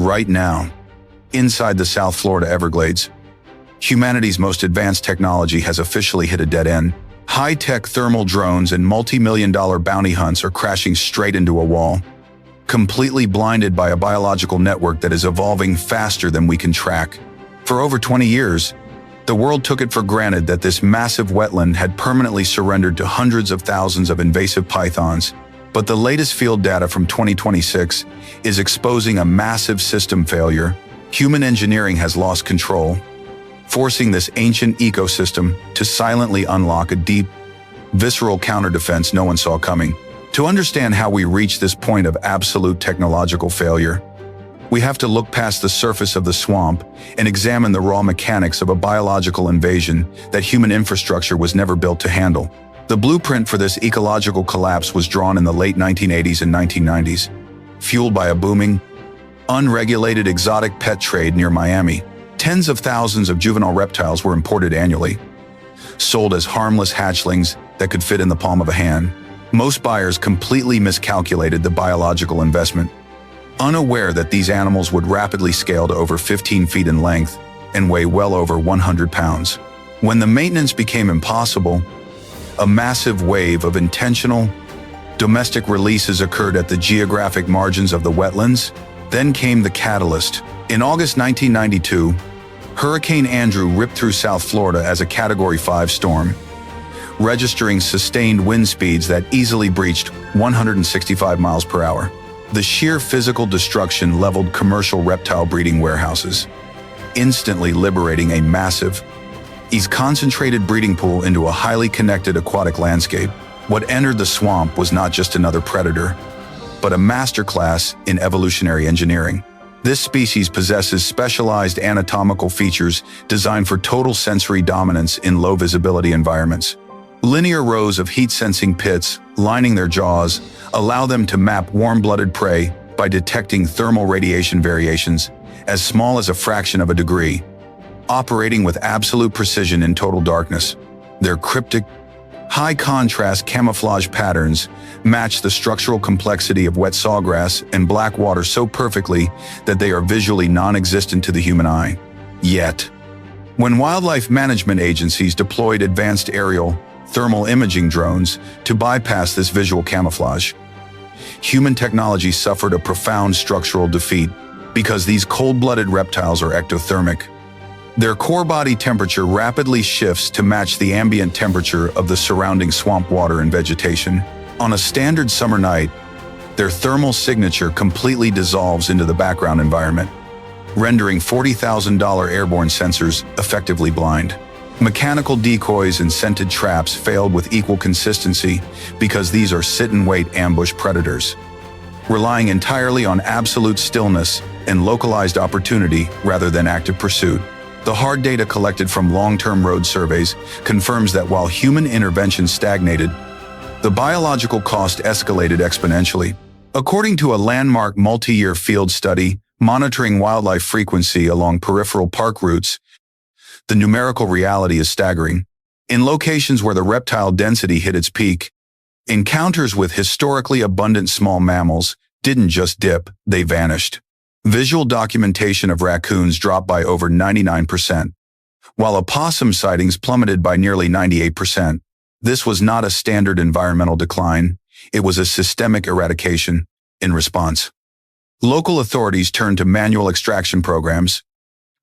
Right now, inside the South Florida Everglades, humanity's most advanced technology has officially hit a dead end. High-tech thermal drones and multi-million-dollar bounty hunts are crashing straight into a wall, completely blinded by a biological network that is evolving faster than we can track. For over 20 years, the world took it for granted that this massive wetland had permanently surrendered to hundreds of thousands of invasive pythons. But the latest field data from 2026 is exposing a massive system failure. Human engineering has lost control, forcing this ancient ecosystem to silently unlock a deep, visceral counter-defense no one saw coming. To understand how we reach this point of absolute technological failure, we have to look past the surface of the swamp and examine the raw mechanics of a biological invasion that human infrastructure was never built to handle. The blueprint for this ecological collapse was drawn in the late 1980s and 1990s, fueled by a booming, unregulated exotic pet trade near Miami. Tens of thousands of juvenile reptiles were imported annually, sold as harmless hatchlings that could fit in the palm of a hand. Most buyers completely miscalculated the biological investment, unaware that these animals would rapidly scale to over 15 feet in length and weigh well over 100 pounds. When the maintenance became impossible, a massive wave of intentional, domestic releases occurred at the geographic margins of the wetlands. Then came the catalyst. In August 1992, Hurricane Andrew ripped through South Florida as a Category 5 storm, registering sustained wind speeds that easily breached 165 miles per hour. The sheer physical destruction leveled commercial reptile breeding warehouses, instantly liberating a massive, concentrated breeding pool into a highly connected aquatic landscape. What entered the swamp was not just another predator, but a masterclass in evolutionary engineering. This species possesses specialized anatomical features designed for total sensory dominance in low-visibility environments. Linear rows of heat-sensing pits lining their jaws allow them to map warm-blooded prey by detecting thermal radiation variations as small as a fraction of a degree, operating with absolute precision in total darkness. Their cryptic, high-contrast camouflage patterns match the structural complexity of wet sawgrass and black water so perfectly that they are visually non-existent to the human eye. Yet, when wildlife management agencies deployed advanced aerial thermal imaging drones to bypass this visual camouflage, human technology suffered a profound structural defeat because these cold-blooded reptiles are ectothermic. Their core body temperature rapidly shifts to match the ambient temperature of the surrounding swamp water and vegetation. On a standard summer night, their thermal signature completely dissolves into the background environment, rendering $40,000 airborne sensors effectively blind. Mechanical decoys and scented traps failed with equal consistency because these are sit-and-wait ambush predators, relying entirely on absolute stillness and localized opportunity rather than active pursuit. The hard data collected from long-term road surveys confirms that while human intervention stagnated, the biological cost escalated exponentially. According to a landmark multi-year field study monitoring wildlife frequency along peripheral park routes, the numerical reality is staggering. In locations where the reptile density hit its peak, encounters with historically abundant small mammals didn't just dip, they vanished. Visual documentation of raccoons dropped by over 99%, while opossum sightings plummeted by nearly 98%. This was not a standard environmental decline, it was a systemic eradication. In response, local authorities turned to manual extraction programs,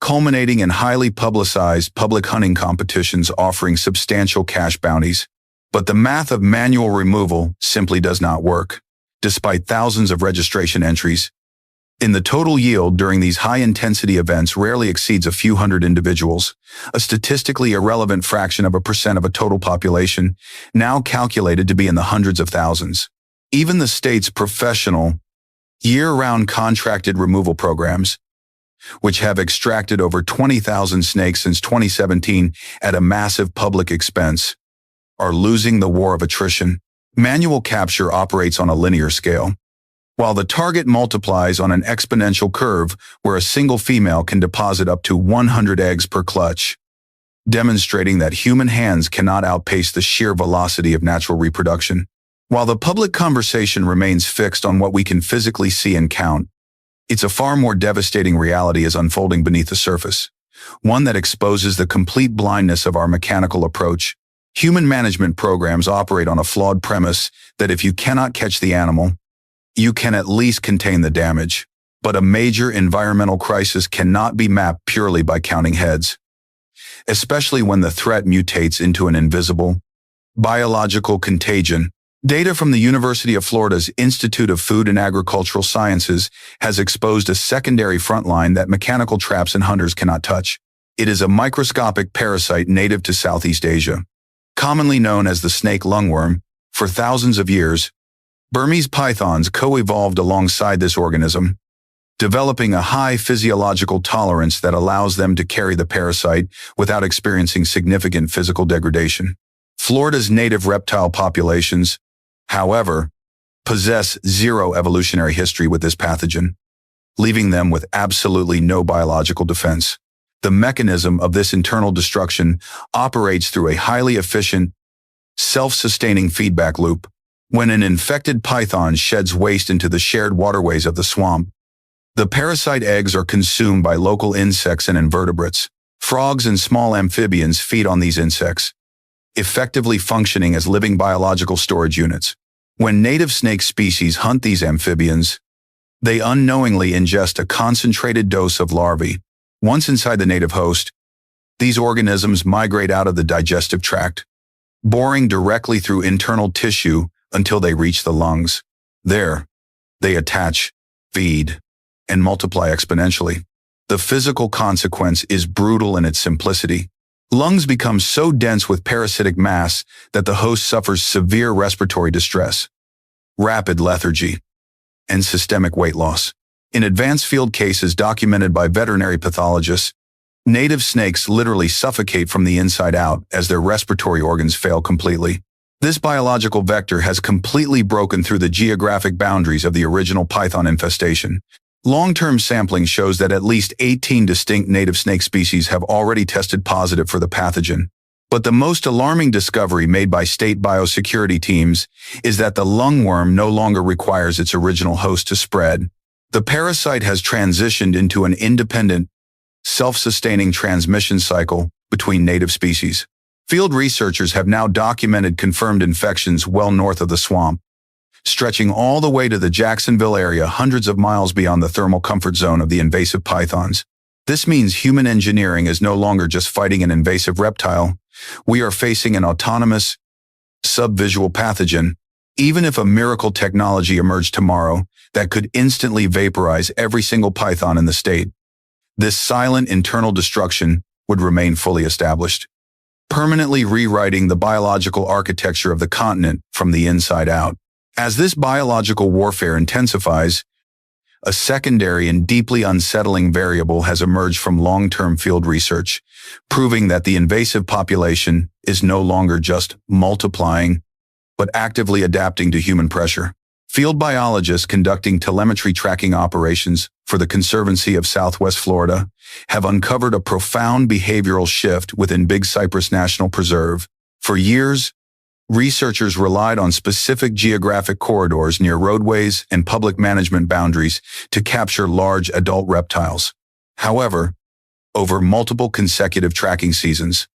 culminating in highly publicized public hunting competitions offering substantial cash bounties. But the math of manual removal simply does not work. Despite thousands of registration entries, the total yield during these high-intensity events rarely exceeds a few hundred individuals, a statistically irrelevant fraction of a percent of a total population, now calculated to be in the hundreds of thousands. Even the state's professional, year-round contracted removal programs, which have extracted over 20,000 snakes since 2017 at a massive public expense, are losing the war of attrition. Manual capture operates on a linear scale, while the target multiplies on an exponential curve where a single female can deposit up to 100 eggs per clutch, demonstrating that human hands cannot outpace the sheer velocity of natural reproduction. While the public conversation remains fixed on what we can physically see and count, It's a far more devastating reality is unfolding beneath the surface, one that exposes the complete blindness of our mechanical approach. Human management programs operate on a flawed premise that if you cannot catch the animal, you can at least contain the damage. But a major environmental crisis cannot be mapped purely by counting heads, especially when the threat mutates into an invisible, biological contagion. Data from the University of Florida's Institute of Food and Agricultural Sciences has exposed a secondary frontline that mechanical traps and hunters cannot touch. It is a microscopic parasite native to Southeast Asia. Commonly known as the snake lungworm, for thousands of years, Burmese pythons co-evolved alongside this organism, developing a high physiological tolerance that allows them to carry the parasite without experiencing significant physical degradation. Florida's native reptile populations, however, possess zero evolutionary history with this pathogen, leaving them with absolutely no biological defense. The mechanism of this internal destruction operates through a highly efficient, self-sustaining feedback loop. When an infected python sheds waste into the shared waterways of the swamp, the parasite eggs are consumed by local insects and invertebrates. Frogs and small amphibians feed on these insects, effectively functioning as living biological storage units. When native snake species hunt these amphibians, they unknowingly ingest a concentrated dose of larvae. Once inside the native host, these organisms migrate out of the digestive tract, boring directly through internal tissue until they reach the lungs. There, they attach, feed, and multiply exponentially. The physical consequence is brutal in its simplicity. Lungs become so dense with parasitic mass that the host suffers severe respiratory distress, rapid lethargy, and systemic weight loss. In advanced field cases documented by veterinary pathologists, native snakes literally suffocate from the inside out as their respiratory organs fail completely. This biological vector has completely broken through the geographic boundaries of the original python infestation. Long-term sampling shows that at least 18 distinct native snake species have already tested positive for the pathogen. But the most alarming discovery made by state biosecurity teams is that the lungworm no longer requires its original host to spread. The parasite has transitioned into an independent, self-sustaining transmission cycle between native species. Field researchers have now documented confirmed infections well north of the swamp, stretching all the way to the Jacksonville area hundreds of miles beyond the thermal comfort zone of the invasive pythons. This means human engineering is no longer just fighting an invasive reptile. We are facing an autonomous, subvisual pathogen. Even if a miracle technology emerged tomorrow that could instantly vaporize every single python in the state, this silent internal destruction would remain fully established, permanently rewriting the biological architecture of the continent from the inside out. As this biological warfare intensifies, a secondary and deeply unsettling variable has emerged from long-term field research, proving that the invasive population is no longer just multiplying, but actively adapting to human pressure. Field biologists conducting telemetry tracking operations for the Conservancy of Southwest Florida have uncovered a profound behavioral shift within Big Cypress National Preserve. For years, researchers relied on specific geographic corridors near roadways and public management boundaries to capture large adult reptiles. However, over multiple consecutive tracking seasons,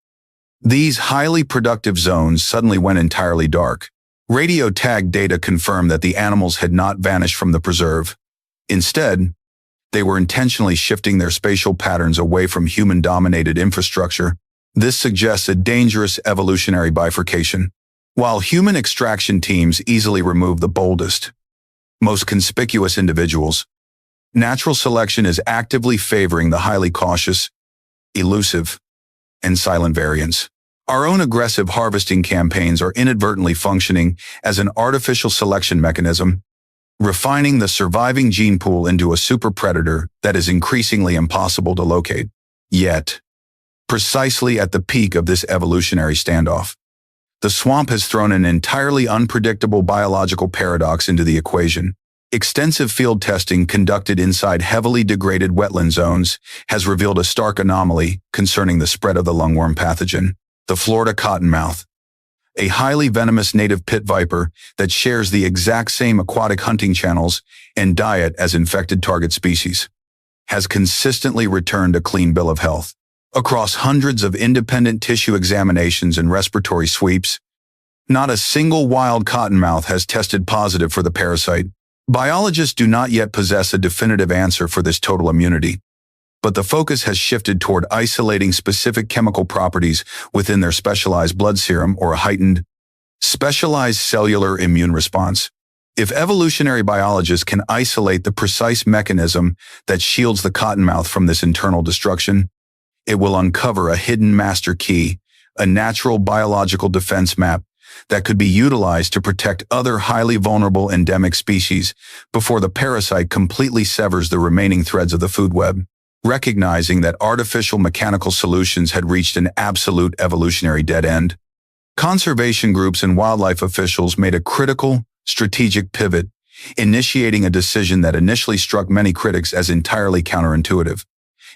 these highly productive zones suddenly went entirely dark. Radio tag data confirmed that the animals had not vanished from the preserve. Instead, they were intentionally shifting their spatial patterns away from human-dominated infrastructure. This suggests a dangerous evolutionary bifurcation. While human extraction teams easily remove the boldest, most conspicuous individuals, natural selection is actively favoring the highly cautious, elusive, and silent variants. Our own aggressive harvesting campaigns are inadvertently functioning as an artificial selection mechanism, refining the surviving gene pool into a super predator that is increasingly impossible to locate. Yet, precisely at the peak of this evolutionary standoff, the swamp has thrown an entirely unpredictable biological paradox into the equation. Extensive field testing conducted inside heavily degraded wetland zones has revealed a stark anomaly concerning the spread of the lungworm pathogen. The Florida cottonmouth, a highly venomous native pit viper that shares the exact same aquatic hunting channels and diet as infected target species, has consistently returned a clean bill of health. Across hundreds of independent tissue examinations and respiratory sweeps, not a single wild cottonmouth has tested positive for the parasite. Biologists do not yet possess a definitive answer for this total immunity, but the focus has shifted toward isolating specific chemical properties within their specialized blood serum or a heightened, specialized cellular immune response. If evolutionary biologists can isolate the precise mechanism that shields the cottonmouth from this internal destruction, it will uncover a hidden master key, a natural biological defense map that could be utilized to protect other highly vulnerable endemic species before the parasite completely severs the remaining threads of the food web. Recognizing that artificial mechanical solutions had reached an absolute evolutionary dead end, conservation groups and wildlife officials made a critical, strategic pivot, initiating a decision that initially struck many critics as entirely counterintuitive.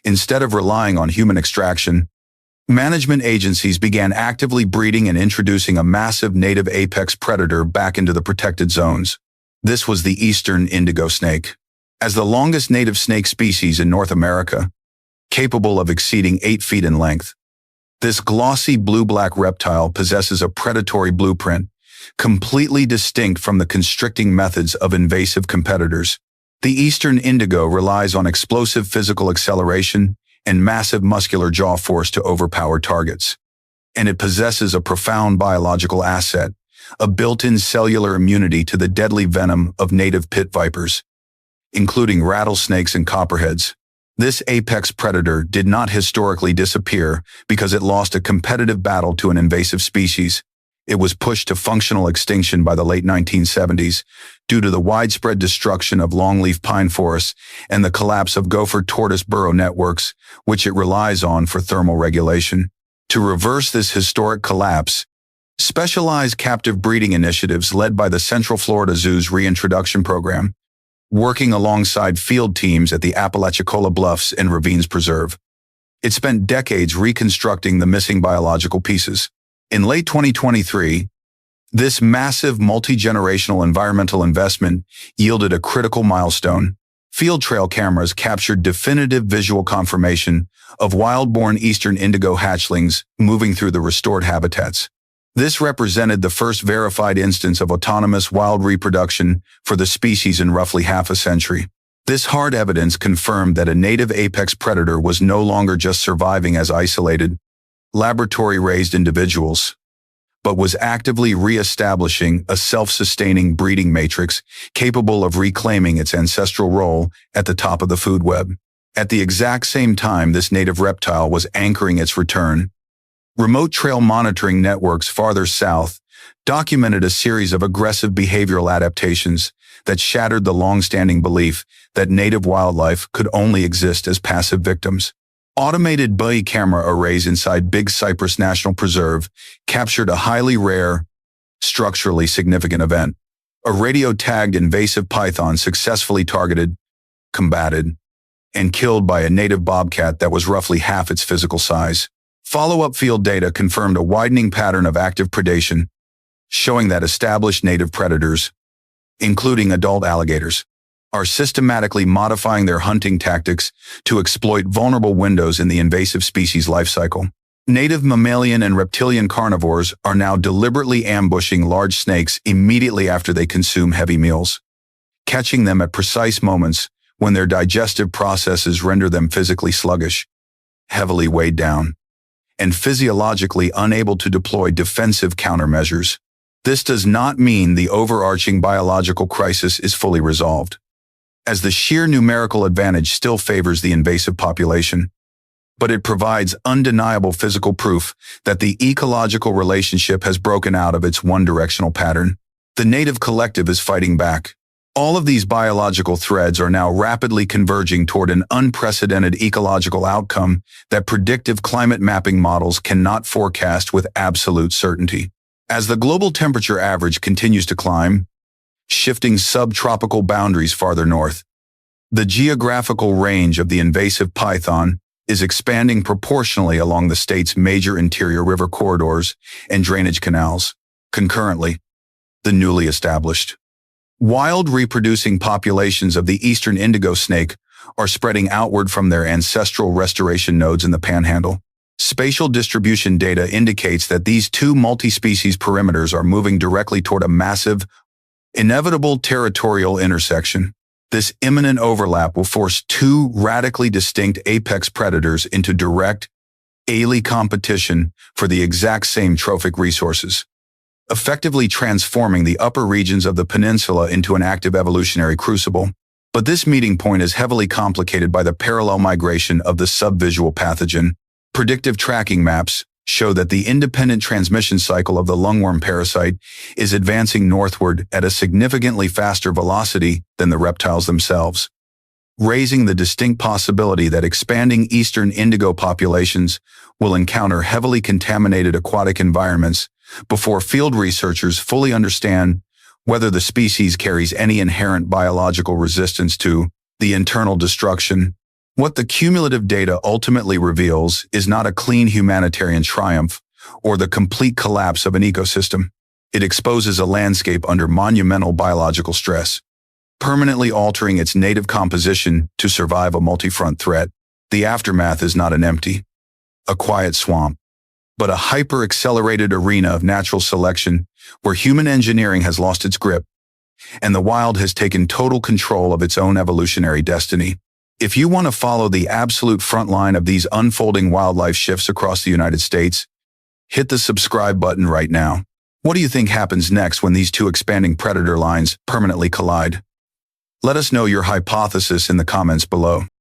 Instead of relying on human extraction, management agencies began actively breeding and introducing a massive native apex predator back into the protected zones. This was the eastern indigo snake. As the longest native snake species in North America, capable of exceeding 8 feet in length, this glossy blue-black reptile possesses a predatory blueprint, completely distinct from the constricting methods of invasive competitors. The eastern indigo relies on explosive physical acceleration and massive muscular jaw force to overpower targets. And it possesses a profound biological asset, a built-in cellular immunity to the deadly venom of native pit vipers, including rattlesnakes and copperheads. This apex predator did not historically disappear because it lost a competitive battle to an invasive species. It was pushed to functional extinction by the late 1970s due to the widespread destruction of longleaf pine forests and the collapse of gopher tortoise burrow networks, which it relies on for thermal regulation. To reverse this historic collapse, specialized captive breeding initiatives led by the Central Florida Zoo's reintroduction program, working alongside field teams at the Apalachicola Bluffs and Ravines Preserve. It spent decades reconstructing the missing biological pieces. In late 2023, this massive multi-generational environmental investment yielded a critical milestone. Field trail cameras captured definitive visual confirmation of wild-born eastern indigo hatchlings moving through the restored habitats. This represented the first verified instance of autonomous wild reproduction for the species in roughly half a century. This hard evidence confirmed that a native apex predator was no longer just surviving as isolated, laboratory-raised individuals, but was actively re-establishing a self-sustaining breeding matrix capable of reclaiming its ancestral role at the top of the food web. At the exact same time this native reptile was anchoring its return, remote trail monitoring networks farther south documented a series of aggressive behavioral adaptations that shattered the long-standing belief that native wildlife could only exist as passive victims. Automated buoy camera arrays inside Big Cypress National Preserve captured a highly rare, structurally significant event. A radio-tagged invasive python successfully targeted, combated, and killed by a native bobcat that was roughly half its physical size. Follow-up field data confirmed a widening pattern of active predation, showing that established native predators, including adult alligators, are systematically modifying their hunting tactics to exploit vulnerable windows in the invasive species life cycle. Native mammalian and reptilian carnivores are now deliberately ambushing large snakes immediately after they consume heavy meals, catching them at precise moments when their digestive processes render them physically sluggish, heavily weighed down, and physiologically unable to deploy defensive countermeasures. This does not mean the overarching biological crisis is fully resolved, as the sheer numerical advantage still favors the invasive population, but it provides undeniable physical proof that the ecological relationship has broken out of its one-directional pattern. The native collective is fighting back. All of these biological threads are now rapidly converging toward an unprecedented ecological outcome that predictive climate mapping models cannot forecast with absolute certainty. As the global temperature average continues to climb, shifting subtropical boundaries farther north, the geographical range of the invasive python is expanding proportionally along the state's major interior river corridors and drainage canals. Concurrently, the newly established wild reproducing populations of the eastern indigo snake are spreading outward from their ancestral restoration nodes in the panhandle. Spatial distribution data indicates that these two multi-species perimeters are moving directly toward a massive, inevitable territorial intersection. This imminent overlap will force two radically distinct apex predators into direct, daily competition for the exact same trophic resources, effectively transforming the upper regions of the peninsula into an active evolutionary crucible. But this meeting point is heavily complicated by the parallel migration of the subvisual pathogen. Predictive tracking maps show that the independent transmission cycle of the lungworm parasite is advancing northward at a significantly faster velocity than the reptiles themselves, raising the distinct possibility that expanding eastern indigo populations will encounter heavily contaminated aquatic environments before field researchers fully understand whether the species carries any inherent biological resistance to the internal destruction. What the cumulative data ultimately reveals is not a clean humanitarian triumph or the complete collapse of an ecosystem. It exposes a landscape under monumental biological stress, permanently altering its native composition to survive a multi-front threat. The aftermath is not an empty, a quiet swamp, but a hyper-accelerated arena of natural selection where human engineering has lost its grip and the wild has taken total control of its own evolutionary destiny. If you want to follow the absolute front line of these unfolding wildlife shifts across the United States, hit the subscribe button right now. What do you think happens next when these two expanding predator lines permanently collide? Let us know your hypothesis in the comments below.